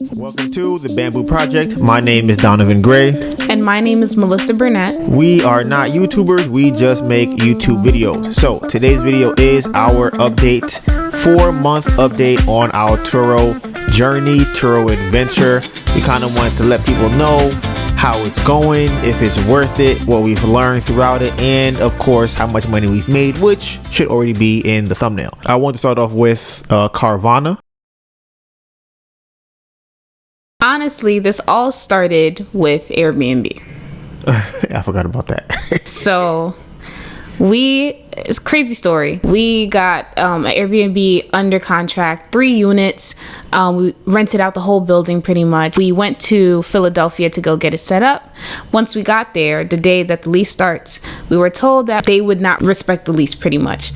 Welcome to the Bamboo Project. My name is Donovan Gray. And my name is Melissa Burnett. We are not YouTubers, we just make YouTube videos. So today's video is our update, 4-month update on our Turo journey, Turo adventure. We kind of wanted to let people know how it's going, if it's worth it, what we've learned throughout it, and of course how much money we've made, which should already be in the thumbnail. I want to start off with Carvana. Honestly, this all started with Airbnb. I forgot about that. So it's a crazy story. We got an Airbnb under contract, 3 units. We rented out the whole building pretty much. We went to Philadelphia to go get it set up. Once we got there, the day that the lease starts, we were told that they would not respect the lease pretty much.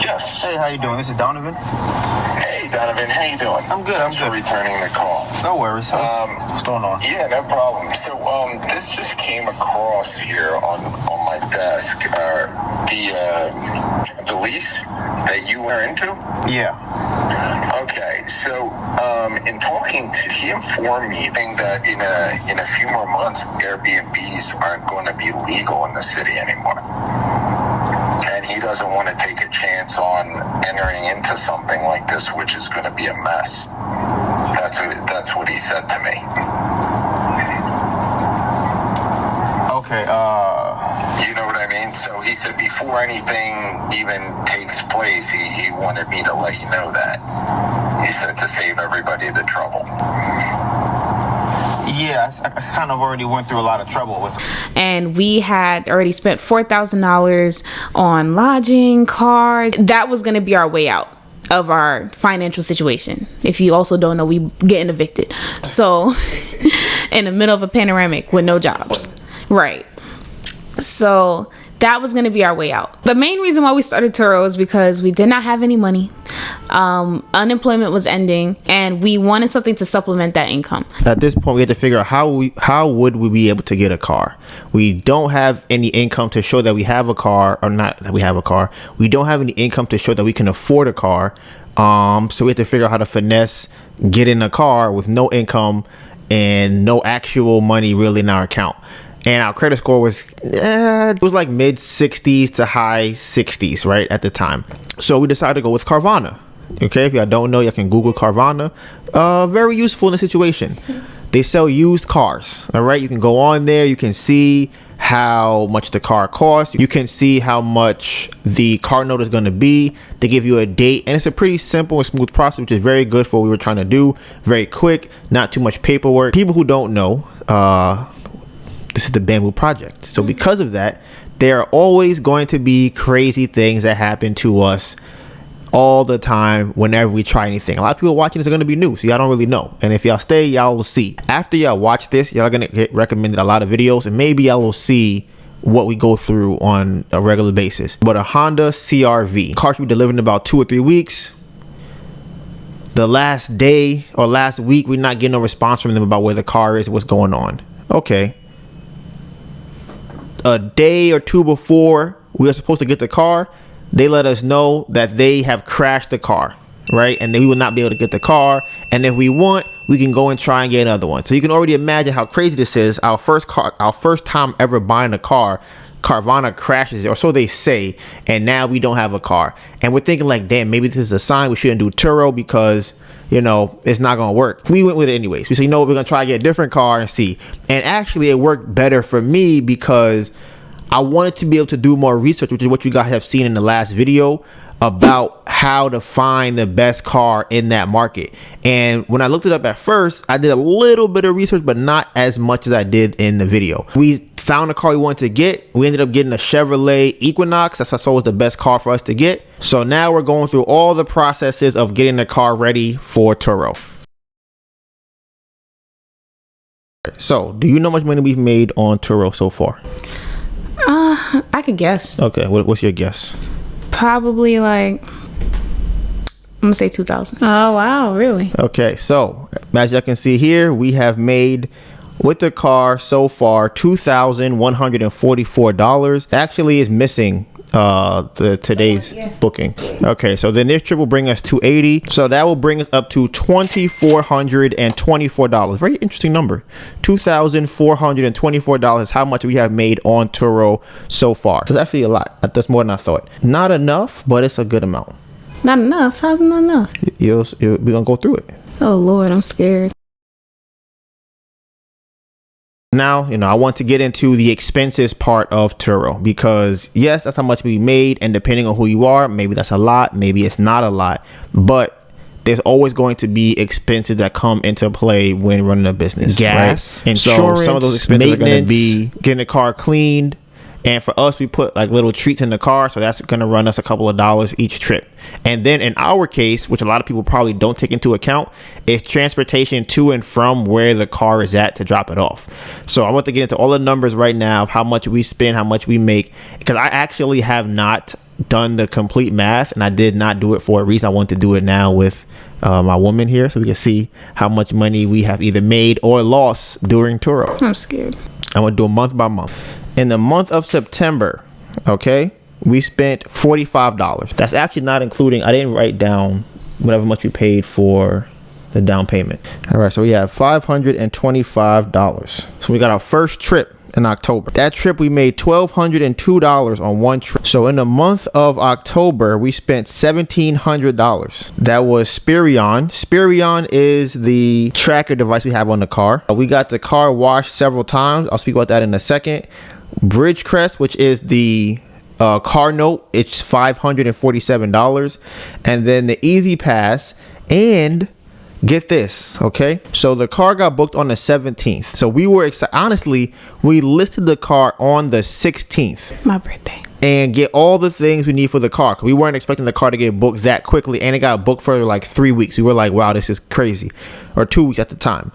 Yes. Hey, how you doing? This is Donovan. Hey, Donovan. How you doing? I'm good. Thanks for returning the call. No worries. What's going on? Yeah, no problem. So, this just came across here on my desk. The lease that you were into. Yeah. Okay. So, in talking to, he informed me that in a few more months, Airbnbs aren't going to be legal in the city anymore. And he doesn't want to take a chance on entering into something like this, which is going to be a mess. That's what he said to me. Okay, You know what I mean? So he said before anything even takes place, he wanted me to let you know that. He said to save everybody the trouble. yeah, I kind of already went through a lot of trouble with it. And we had already spent $4,000 on lodging, cars. That was going to be our way out of our financial situation. If you also don't know, we getting evicted. So in the middle of a panoramic with no jobs. Right. So that was going to be our way out. The main reason why we started Turo is because we did not have any money. Unemployment was ending and we wanted something to supplement that income. At this point, we had to figure out how would we be able to get a car. We don't have any income to show that we have a car, or not that we have a car. We don't have any income to show that we can afford a car. So we had to figure out how to finesse getting a car with no income and no actual money really in our account. And our credit score was like mid 60s to high 60s, right, at the time. So we decided to go with Carvana. Okay, if y'all don't know, you can Google Carvana. Very useful in the situation. They sell used cars. All right, you can go on there. You can see how much the car costs. You can see how much the car note is going to be. They give you a date, and it's a pretty simple and smooth process, which is very good for what we were trying to do. Very quick, not too much paperwork. People who don't know, this is the Bamboo Project. So because of that, there are always going to be crazy things that happen to us all the time whenever we try anything. A lot of people watching this are going to be new, so y'all don't really know. And if y'all stay, y'all will see. After y'all watch this, y'all are going to get recommended a lot of videos, and maybe y'all will see what we go through on a regular basis. But a Honda CR-V. Car should be delivered in about 2 or 3 weeks. The last day or last week, we're not getting no response from them about where the car is, what's going on. Okay. A day or 2 before we were supposed to get the car, they let us know that they have crashed the car, right? And then we will not be able to get the car. And if we want, we can go and try and get another one. So you can already imagine how crazy this is. Our first time ever buying a car, Carvana crashes it, or so they say, and now we don't have a car. And we're thinking like, damn, maybe this is a sign we shouldn't do Turo because, you know, it's not gonna work. We went with it anyways. We said, you know what, we're gonna try to get a different car and see. And actually it worked better for me because I wanted to be able to do more research, which is what you guys have seen in the last video, about how to find the best car in that market. And when I looked it up at first, I did a little bit of research, but not as much as I did in the video. We found a car we wanted to get. We ended up getting a Chevrolet Equinox. That's what I saw was the best car for us to get. So now we're going through all the processes of getting the car ready for Turo. So, do you know how much money we've made on Turo so far? I could guess. Okay, what's your guess? Probably like, I'm gonna say 2,000. Oh wow, really? Okay, so as you can see here, we have made with the car so far $2,144. Actually is missing the today's booking. Okay, so then this trip will bring us $280. So that will bring us up to $2,424. Very interesting number. $2,424 is how much we have made on Turo so far. So it's actually a lot. That's more than I thought. Not enough, but it's a good amount. Not enough? How's not enough? We're gonna go through it. Oh Lord, I'm scared. Now, I want to get into the expenses part of Turo because yes, that's how much we made, and depending on who you are, maybe that's a lot, maybe it's not a lot, but there's always going to be expenses that come into play when running a business. Gas, right? Insurance, so some of those expenses are going to be getting the car cleaned. And for us, we put like little treats in the car. So that's going to run us a couple of dollars each trip. And then in our case, which a lot of people probably don't take into account, is transportation to and from where the car is at to drop it off. So I want to get into all the numbers right now of how much we spend, how much we make, because I actually have not done the complete math, and I did not do it for a reason. I want to do it now with my woman here so we can see how much money we have either made or lost during Turo. I'm scared. I'm going to do a month by month. In the month of September, okay, we spent $45. That's actually not including, I didn't write down whatever much we paid for the down payment. All right, so we have $525. So we got our first trip in October. That trip, we made $1,202 on one trip. So in the month of October, we spent $1,700. That was Spirion. Spirion is the tracker device we have on the car. We got the car washed several times. I'll speak about that in a second. Bridgecrest, which is the car note, it's $547. And then the Easy Pass, and get this, okay? So the car got booked on the 17th. So we were excited. Honestly, we listed the car on the 16th. My birthday. And get all the things we need for the car. We weren't expecting the car to get booked that quickly, and it got booked for like 3 weeks. We were like, wow, this is crazy. Or 2 weeks at the time.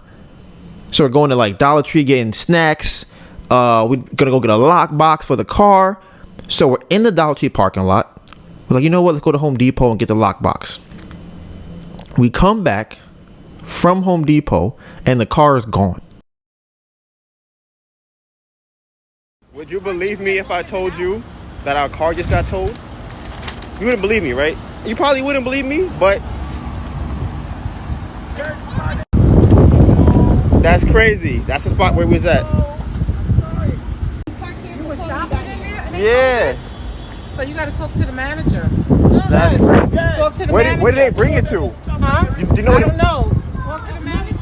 So we're going to like Dollar Tree getting snacks. We're gonna go get a lock box for the car. So we're in the Dollar Tree parking lot. We're like, you know what? Let's go to Home Depot and get the lock box. We come back from Home Depot and the car is gone. Would you believe me if I told you that our car just got towed? You wouldn't believe me, right? You probably wouldn't believe me, but that's crazy. That's the spot where we was at. Yeah. So you got to talk to the manager. That's crazy. Talk to the Where manager. did they bring it to? Huh? You know I don't know. Talk to the manager.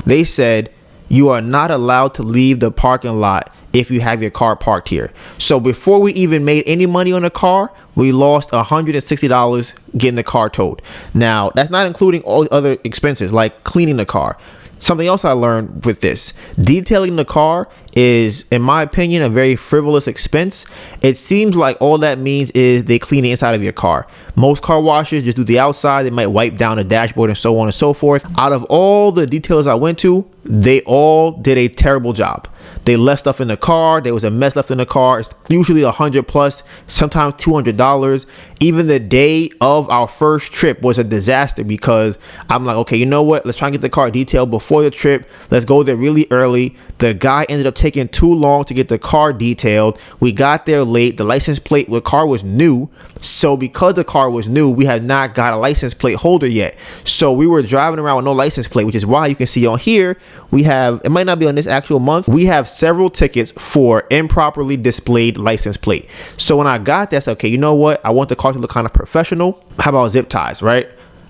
They said you are not allowed to leave the parking lot if you have your car parked here. So before we even made any money on the car, we lost $160 getting the car towed. Now, that's not including all other expenses like cleaning the car. Something else I learned with this: detailing the car is, in my opinion, a very frivolous expense. It seems like all that means is they clean the inside of your car. Most car washes just do the outside. They might wipe down the dashboard and so on and so forth. Out of all the details I went to, they all did a terrible job. They left stuff in the car. There was a mess left in the car. It's usually $100 plus, sometimes $200. Even the day of our first trip was a disaster because I'm like, okay, you know what? Let's try and get the car detailed before the trip. Let's go there really early. The guy ended up taking too long to get the car detailed. We got there late. The license plate, the car was new. So because the car was new, we had not got a license plate holder yet. So we were driving around with no license plate, which is why you can see on here, we have, it might not be on this actual month, we have several tickets for improperly displayed license plate. So when I got that, I said, okay, you know what? I want the car to look kind of professional. How about zip ties, right?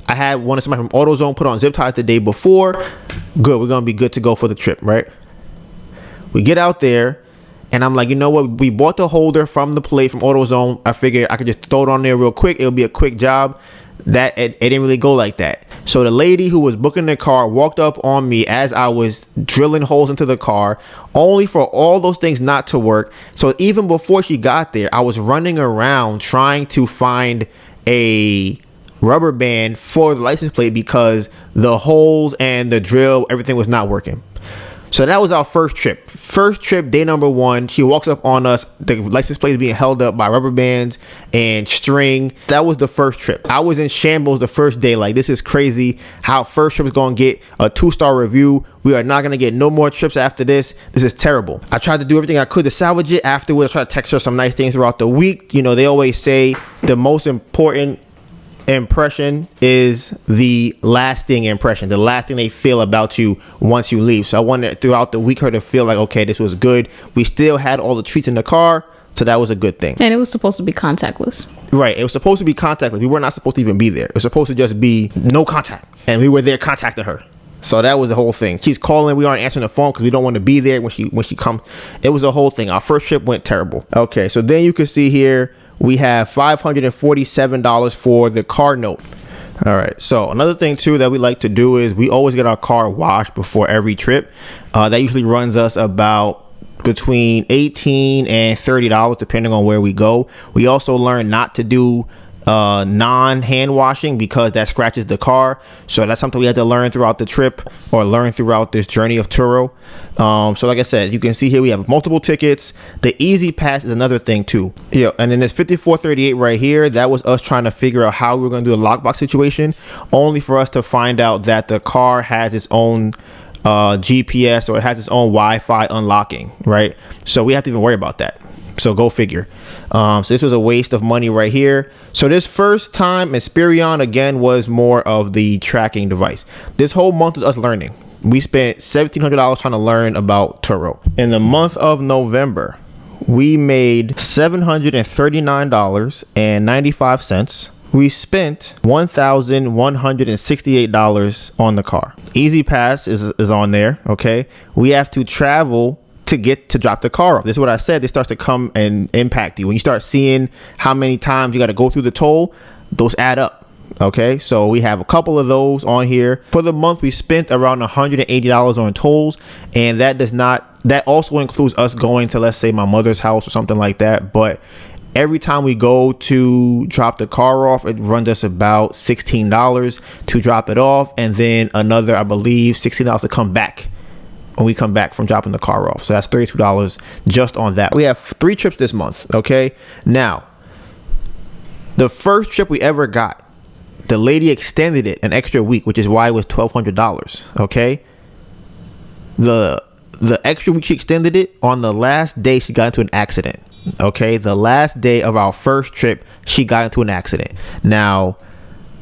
I had one of somebody from AutoZone put on zip ties the day before. Good, we're going to be good to go for the trip, right? We get out there and I'm like, you know what? We bought the holder from the plate from AutoZone. I figured I could just throw it on there real quick. It'll be a quick job. That it didn't really go like that. So the lady who was booking the car walked up on me as I was drilling holes into the car, only for all those things not to work. So even before she got there, I was running around trying to find a rubber band for the license plate because the holes and the drill, everything was not working. So that was our first trip. First trip, day number 1. She walks up on us. The license plate is being held up by rubber bands and string. That was the first trip. I was in shambles the first day. Like, this is crazy. How first trip is going to get a 2-star review. We are not going to get no more trips after this. This is terrible. I tried to do everything I could to salvage it. Afterwards, I tried to text her some nice things throughout the week. You know, they always say the most important impression is the lasting impression, the last thing they feel about you once you leave. So I wanted throughout the week her to feel like, okay, this was good. We still had all the treats in the car, so that was a good thing. And it was supposed to be contactless. Right, it was supposed to be contactless. We were not supposed to even be there. It was supposed to just be no contact, and we were there contacting her. So that was the whole thing. She's calling, we aren't answering the phone because we don't want to be there when she comes. It was a whole thing. Our first trip went terrible. Okay, so then you can see here we have $547 for the car note. All right, so another thing too that we like to do is we always get our car washed before every trip. That usually runs us about between $18 and $30 depending on where we go. We also learn not to do non-hand washing because that scratches the car. So that's something we had to learn throughout the trip or learn throughout this journey of Turo. So like I said, you can see here we have multiple tickets. The easy pass is another thing too. Yeah, and then this 5438 right here, that was us trying to figure out how we were going to do the lockbox situation, only for us to find out that the car has its own GPS or it has its own Wi-Fi unlocking, right? So we have to even worry about that. So go figure. So this was a waste of money right here. So this first time Inspirion again was more of the tracking device. This whole month was us learning. We spent $1,700 trying to learn about Turo. In the month of November, we made $739.95. We spent $1,168 on the car. Easy Pass is on there. Okay, we have to travel to get to drop the car off. This is what I said. This starts to come and impact you when you start seeing how many times you got to go through the toll. Those add up. Okay, so we have a couple of those on here. For the month, we spent around $180 on tolls, and that also includes us going to, let's say, my mother's house or something like that. But every time we go to drop the car off, it runs us about $16 to drop it off, and then another, I believe, $16 to come back when we come back from dropping the car off. So that's $32 just on that. We have 3 trips this month. Okay, now the first trip we ever got, the lady extended it an extra week, which is why it was $1,200. Okay, the extra week she extended it, on the last day she got into an accident. Okay, the last day of our first trip she got into an accident. Now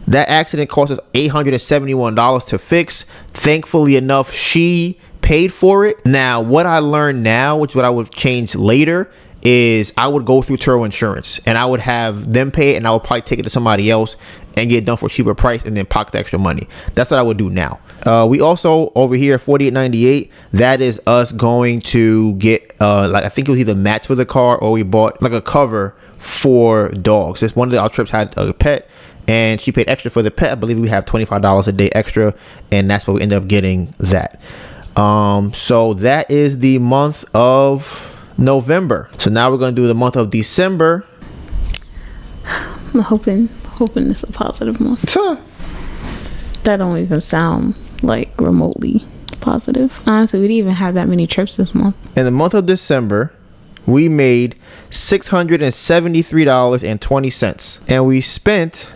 that accident cost us $871 to fix. Thankfully enough, she paid for it. Now what I learned now, which is what I would change later, is I would go through Turo Insurance and I would have them pay it, and I would probably take it to somebody else and get it done for a cheaper price and then pocket the extra money. That's what I would do now. We also over here $48.98, that is us going to get like I think it was either mats for the car or we bought like a cover for dogs. This one of our trips had a pet and she paid extra for the pet. I believe we have $25 a day extra, and that's what we ended up getting that. So that is the month of November. So now we're going to do the month of December. I'm hoping it's a positive month. Huh. That don't even sound like remotely positive. Honestly, we didn't even have that many trips this month. In the month of December, we made $673.20, and we spent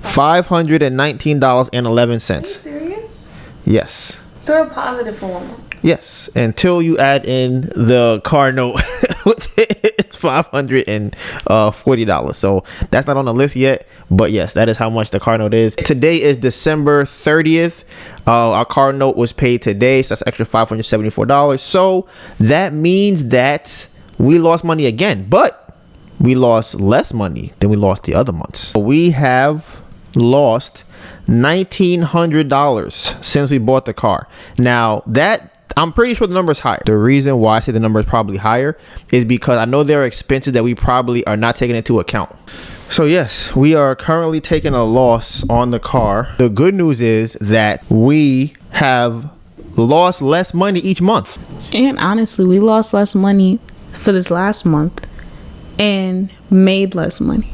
$519.11. Are you serious? Yes. So we're positive for 1 month. Yes, until you add in the car note, which is $540. So that's not on the list yet, but yes, that is how much the car note is. Today is December 30th. Our car note was paid today, so that's extra $574. So that means that we lost money again, but we lost less money than we lost the other months. We have lost $1,900 since we bought the car. Now that, I'm pretty sure the number is higher. The reason why I say the number is probably higher is because I know there are expenses that we probably are not taking into account. So yes, we are currently taking a loss on the car. The good news is that we have lost less money each month. And honestly, we lost less money for this last month and made less money.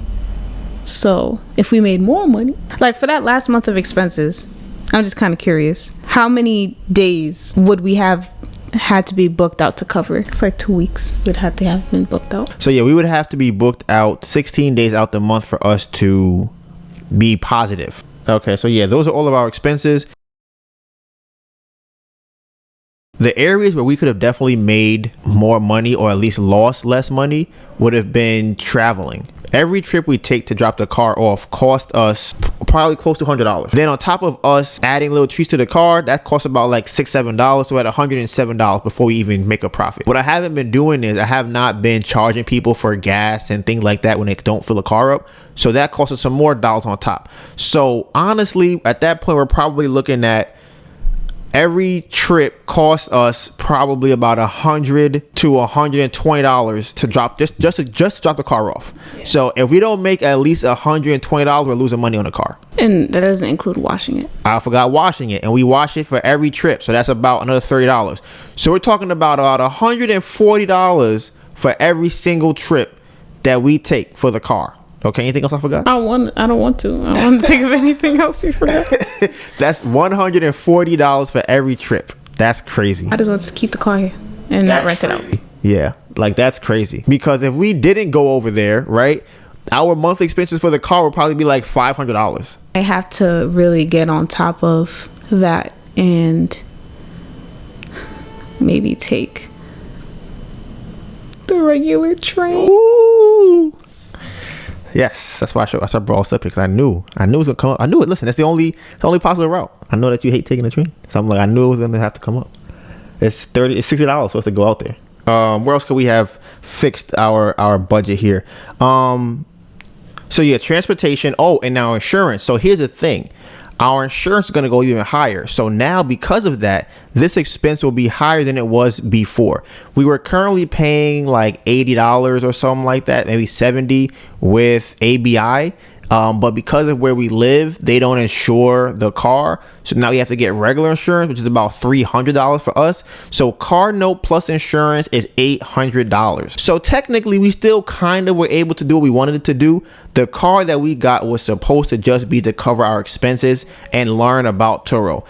So if we made more money, like for that last month of expenses, I'm just kind of curious, how many days would we have had to be booked out to cover? It's like 2 weeks would have to have been booked out. So yeah, we would have to be booked out 16 days out the month for us to be positive. Okay, so yeah, those are all of our expenses. The areas where we could have definitely made more money, or at least lost less money, would have been traveling. Every trip we take to drop the car off cost us probably close to $100. Then on top of us adding little treats to the car, that costs about like $6-7. So at $107 before we even make a profit. What I haven't been doing is I have not been charging people for gas and things like that when they don't fill a car up. So that costs us some more dollars on top. So honestly, at that point, we're probably looking at every trip costs us probably about $100 to $120 to drop just to drop the car off. Yeah. So if we don't make at least $120, we're losing money on the car. And that doesn't include washing it. I forgot washing it, and we wash it for every trip, so that's about another $30. So we're talking about $140 for every single trip that we take for the car. Okay, anything else I forgot? I don't want to. I don't want to think of anything else you forgot. That's $140 for every trip. That's crazy. I just want to keep the car here and not rent it out. Yeah, like that's crazy. Because if we didn't go over there, right, our monthly expenses for the car would probably be like $500. I have to really get on top of that and maybe take the regular train. Ooh. Yes, that's why I brought us up here, because I knew it was gonna come up. I knew it. Listen, that's the only possible route. I know that you hate taking the train, so I'm like, I knew it was gonna have to come up. It's $60 for us to go out there. Where else could we have fixed our budget here? So yeah, transportation. Oh, and our insurance. So here's the thing. Our insurance is going to go even higher. So now, because of that, this expense will be higher than it was before. We were currently paying like $80 or something like that, maybe $70 with ABI. But because of where we live, they don't insure the car. So now we have to get regular insurance, which is about $300 for us. So car note plus insurance is $800. So technically, we still kind of were able to do what we wanted it to do. The car that we got was supposed to just be to cover our expenses and learn about Turo.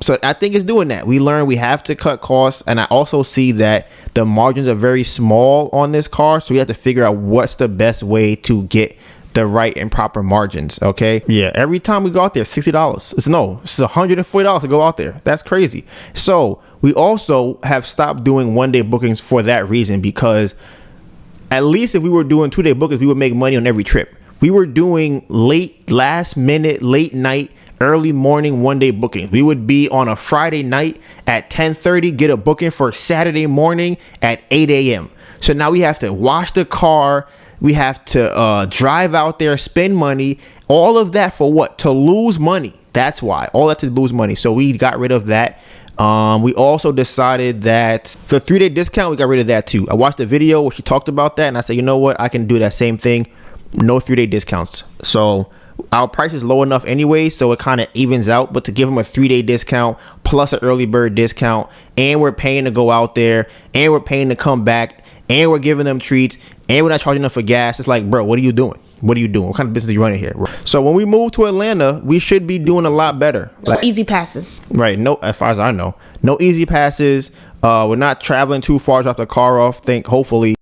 So I think it's doing that. We learned we have to cut costs. And I also see that the margins are very small on this car. So we have to figure out what's the best way to get the right and proper margins. Okay, yeah, every time we go out there, $60. It's $140 to go out there. That's crazy. So we also have stopped doing 1 day bookings for that reason, because at least if we were doing 2 day bookings, we would make money on every trip. We were doing last minute, late night, early morning 1 day bookings. We would be on a Friday night at 10:30, get a booking for Saturday morning at 8 a.m. So now we have to wash the car. We have to drive out there, spend money, all of that for what? To lose money. That's why. All that to lose money. So we got rid of that. We also decided that the 3 day discount, we got rid of that too. I watched the video where she talked about that, and I said, you know what? I can do that same thing. No 3 day discounts. So our price is low enough anyway, so it kind of evens out. But to give them a 3 day discount plus an early bird discount, and we're paying to go out there, and we're paying to come back, and we're giving them treats, and we're not charging them for gas. It's like, bro, what are you doing? What are you doing? What kind of business are you running here? So when we move to Atlanta, we should be doing a lot better. Like, easy passes. Right. No, as far as I know, no easy passes. We're not traveling too far to drop the car off. Hopefully.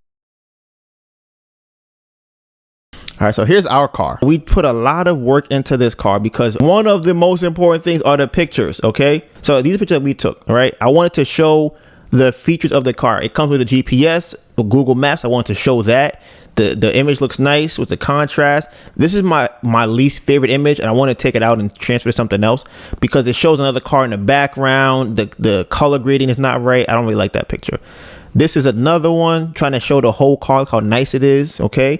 All right, so here's our car. We put a lot of work into this car because one of the most important things are the pictures. Okay, so these pictures that we took. All right, I wanted to show the features of the car. It comes with a GPS, Google Maps. I wanted to show that the image looks nice with the contrast. This is my least favorite image, and I want to take it out and transfer to something else because it shows another car in the background. The color grading is not right. I don't really like that picture. This is another one trying to show the whole car, how nice it is. Okay.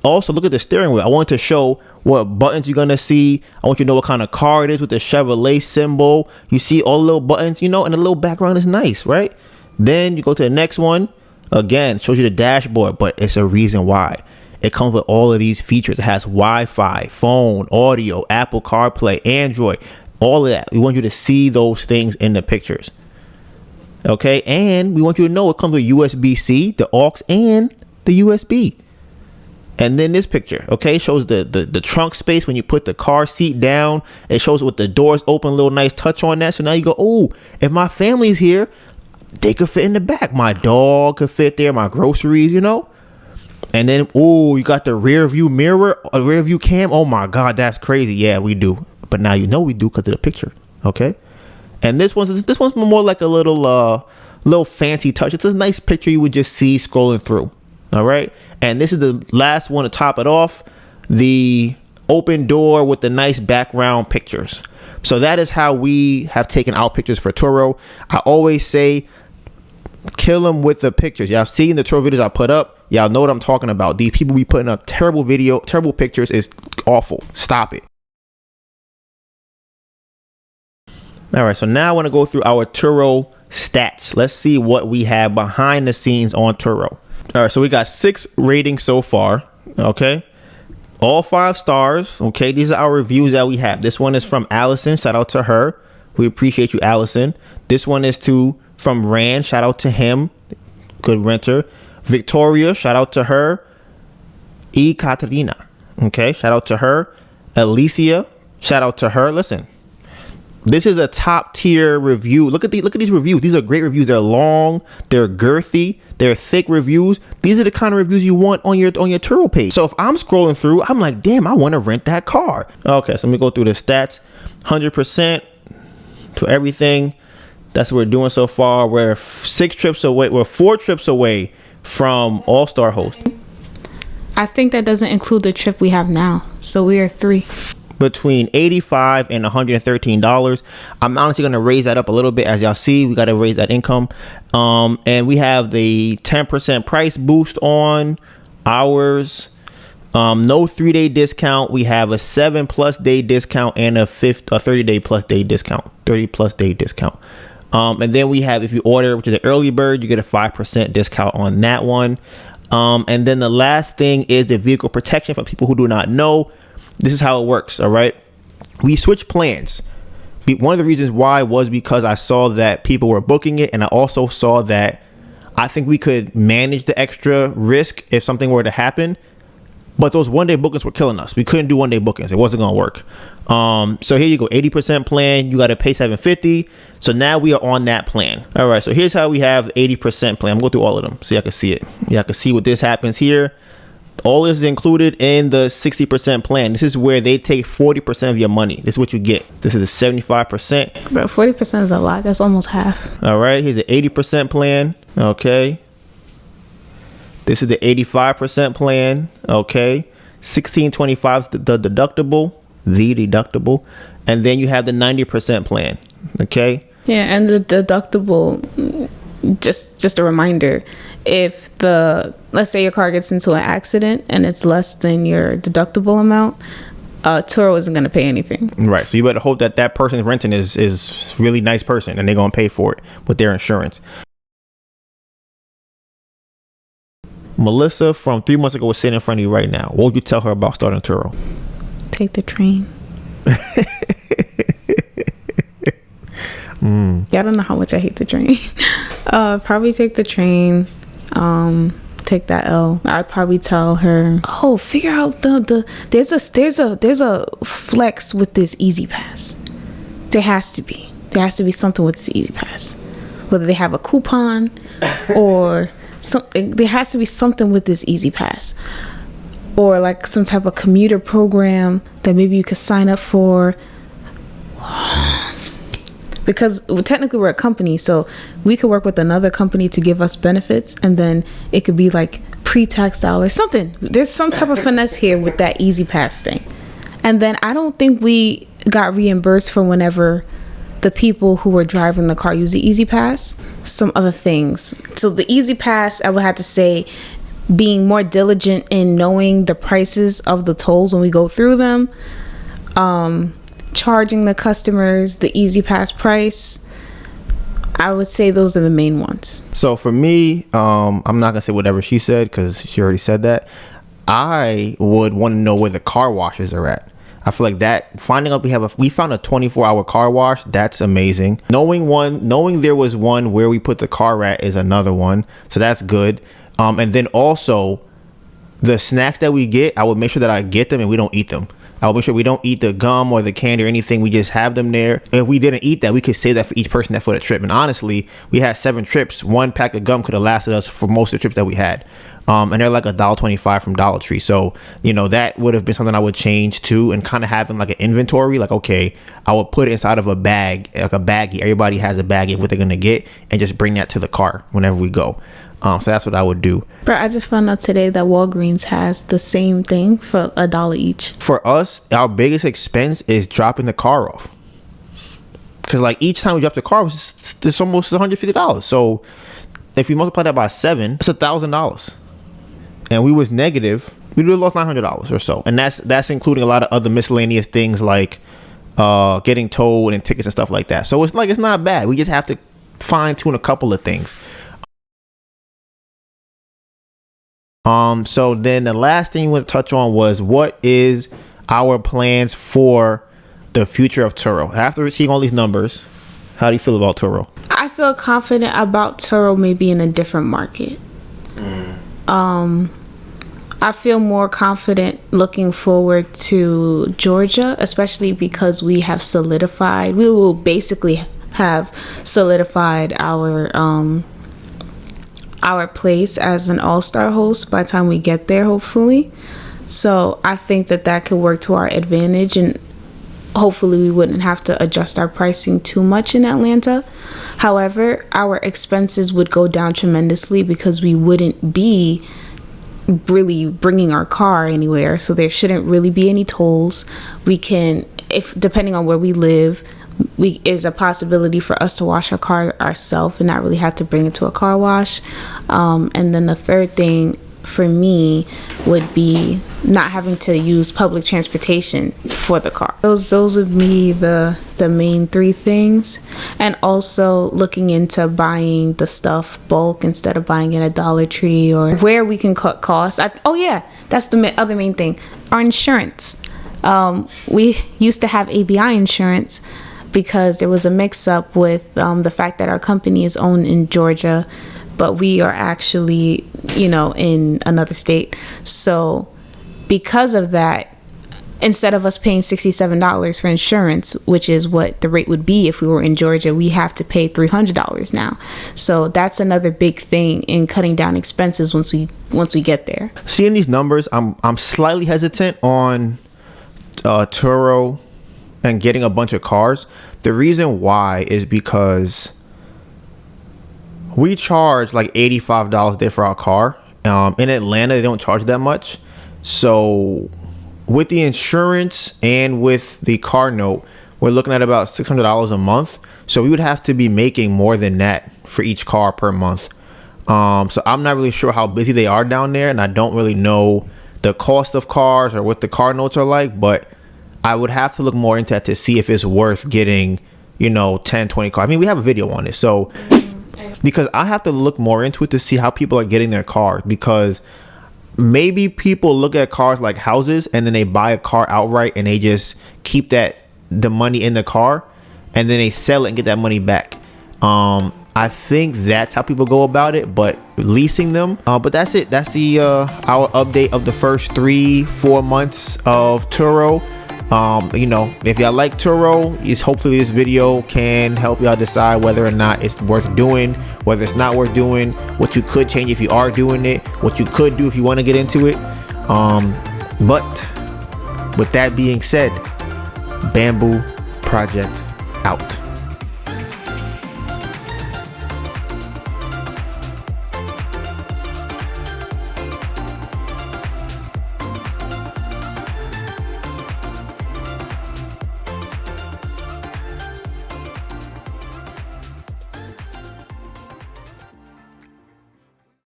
Also, look at the steering wheel. I want to show what buttons you're gonna see. I want you to know what kind of car it is with the Chevrolet symbol. You see all the little buttons, and the little background is nice, right? Then you go to the next one. Again, shows you the dashboard, but it's a reason why. It comes with all of these features. It has Wi-Fi, phone, audio, Apple CarPlay, Android, all of that. We want you to see those things in the pictures. Okay, and we want you to know it comes with USB-C, the aux, and the USB. And then this picture, okay, shows the trunk space when you put the car seat down. It shows with the doors open, little nice touch on that. So now you go, oh, if my family's here, they could fit in the back. My dog could fit there, my groceries, you know. And then, oh, you got the rear view mirror, a rear view cam. Oh my God, that's crazy. Yeah, we do. But now you know we do because of the picture, okay. And this one's more like a little fancy touch. It's a nice picture you would just see scrolling through. All right. And this is the last one to top it off. The open door with the nice background pictures. So that is how we have taken our pictures for Turo. I always say, kill them with the pictures. Y'all seen the Turo videos I put up. Y'all know what I'm talking about. These people be putting up terrible pictures. Is awful. Stop it. All right, so now I want to go through our Turo stats. Let's see what we have behind the scenes on Turo. All right, so we got 6 ratings so far. Okay, all 5 stars. Okay, these are our reviews that we have. This one is from Allison. Shout out to her. We appreciate you, Allison. This one is from Rand. Shout out to him. Good renter. Victoria. Shout out to her. Katerina. Okay, shout out to her. Alicia. Shout out to her. Listen. This is a top tier review. Look at these reviews. These are great reviews. They're long, they're girthy, they're thick reviews. These are the kind of reviews you want on your Turo page. So if I'm scrolling through, I'm like, damn, I want to rent that car. Okay, so let me go through the stats. 100% to everything. That's what we're doing so far. We're 4 trips away from All-Star host. I think that doesn't include the trip we have now. So we are 3. Between $85 and $113. I'm honestly going to raise that up a little bit. As y'all see, we got to raise that income. And we have the 10% price boost on ours. No 3-day discount. We have a 7+ day discount and a 30-day plus day discount. 30+ day discount. And then we have, if you order, which is the early bird, you get a 5% discount on that one. And then the last thing is the vehicle protection. For people who do not know, this is how it works. All right. We switched plans. One of the reasons why was because I saw that people were booking it. And I also saw that I think we could manage the extra risk if something were to happen. But those 1-day bookings were killing us. We couldn't do 1-day bookings. It wasn't going to work. So here you go. 80% plan. You got to pay $750. So now we are on that plan. All right. So here's how we have 80% plan. I'm going to go through all of them so y'all can see it. Y'all can see what this happens here. All this is included in the 60% plan. This is where they take 40% of your money. This is what you get. This is the 75%. Bro, 40% is a lot. That's almost half. All right. Here's the 80% plan. Okay. This is the 85% plan. Okay. 1625 is the deductible. The deductible. And then you have the 90% plan. Okay. Yeah, and the deductible, just a reminder, if let's say your car gets into an accident and it's less than your deductible amount, Turo isn't going to pay anything. Right. So you better hope that person renting is really nice person and they're going to pay for it with their insurance. Melissa from 3 months ago was sitting in front of you right now. What would you tell her about starting Turo? Take the train. Y'all don't know how much I hate the train. Probably take the train. Take that L. I'd probably tell her, oh, figure out there's a flex with this Easy Pass. There has to be something with this Easy Pass. Whether they have a coupon or something, there has to be something with this Easy Pass. Or like some type of commuter program that maybe you could sign up for. Because technically we're a company, so we could work with another company to give us benefits, and then it could be like pre-tax dollars, something. There's some type of finesse here with that Easy Pass thing. And then I don't think we got reimbursed for whenever the people who were driving the car use the Easy Pass. Some other things. So the Easy Pass, I would have to say, being more diligent in knowing the prices of the tolls when we go through them. Charging the customers the Easy Pass price. I would say those are the main ones. So for me, I'm not gonna say whatever she said because she already said that. I would want to know where the car washes are at. I feel like that finding out we found a 24-hour car wash. That's amazing. Knowing there was one where we put the car at is another one. So that's good. And then also the snacks that we get, I would make sure that I get them and we don't eat them. I will make sure we don't eat the gum or the candy or anything. We just have them there. If we didn't eat that, we could save that for each person that for the trip. And honestly, we had 7 trips. 1 pack of gum could have lasted us for most of the trips that we had. And they're like $1.25 from Dollar Tree. So, you know, that would have been something I would change too, and kind of having like an inventory. Like, okay, I would put it inside of a bag, like a baggie. Everybody has a baggie of what they're going to get, and just bring that to the car whenever we go. So that's what I would do. Bro, I just found out today that Walgreens has the same thing for $1 each. For us, our biggest expense is dropping the car off. Because like each time we drop the car, it's almost $150. So if you multiply that by 7, it's $1,000. And we was negative. We would have lost $900 or so. And that's including a lot of other miscellaneous things like getting towed and tickets and stuff like that. So it's like, it's not bad. We just have to fine tune a couple of things. So then the last thing we want to touch on was what is our plans for the future of Turo. After seeing all these numbers, how do you feel about Turo? I feel confident about Turo maybe in a different market. I feel more confident looking forward to Georgia, especially because we will basically have solidified our place as an all-star host by the time we get there, hopefully. So I think that could work to our advantage, and hopefully we wouldn't have to adjust our pricing too much in Atlanta. However, our expenses would go down tremendously because we wouldn't be really bringing our car anywhere, so there shouldn't really be any tolls. We can, if depending on where we live, is a possibility for us to wash our car ourselves and not really have to bring it to a car wash. And then the third thing for me would be not having to use public transportation for the car. Those would be the main 3 things. And also looking into buying the stuff bulk instead of buying it at Dollar Tree, or where we can cut costs. That's the other main thing. Our insurance. We used to have ABI insurance because there was a mix-up with the fact that our company is owned in Georgia, but we are actually, in another state. So because of that, instead of us paying $67 for insurance, which is what the rate would be if we were in Georgia, we have to pay $300 now. So that's another big thing in cutting down expenses once we get there. Seeing these numbers, I'm slightly hesitant on Turo and getting a bunch of cars. The reason why is because we charge like $85 a day for our car. In Atlanta, they don't charge that much. So with the insurance and with the car note, we're looking at about $600 a month. So we would have to be making more than that for each car per month. So I'm not really sure how busy they are down there, and I don't really know the cost of cars or what the car notes are like, but I would have to look more into that to see if it's worth getting, 10, 20 cars. I mean, we have a video on it. So because I have to look more into it to see how people are getting their cars, because maybe people look at cars like houses and then they buy a car outright and they just keep the money in the car and then they sell it and get that money back. I think that's how people go about it, but leasing them. But that's it. That's the our update of the first 3-4 months of Turo. If y'all like Turo, hopefully this video can help y'all decide whether or not it's worth doing, whether it's not worth doing, what you could change if you are doing it, what you could do if you want to get into it. But with that being said, Bamboo Project out.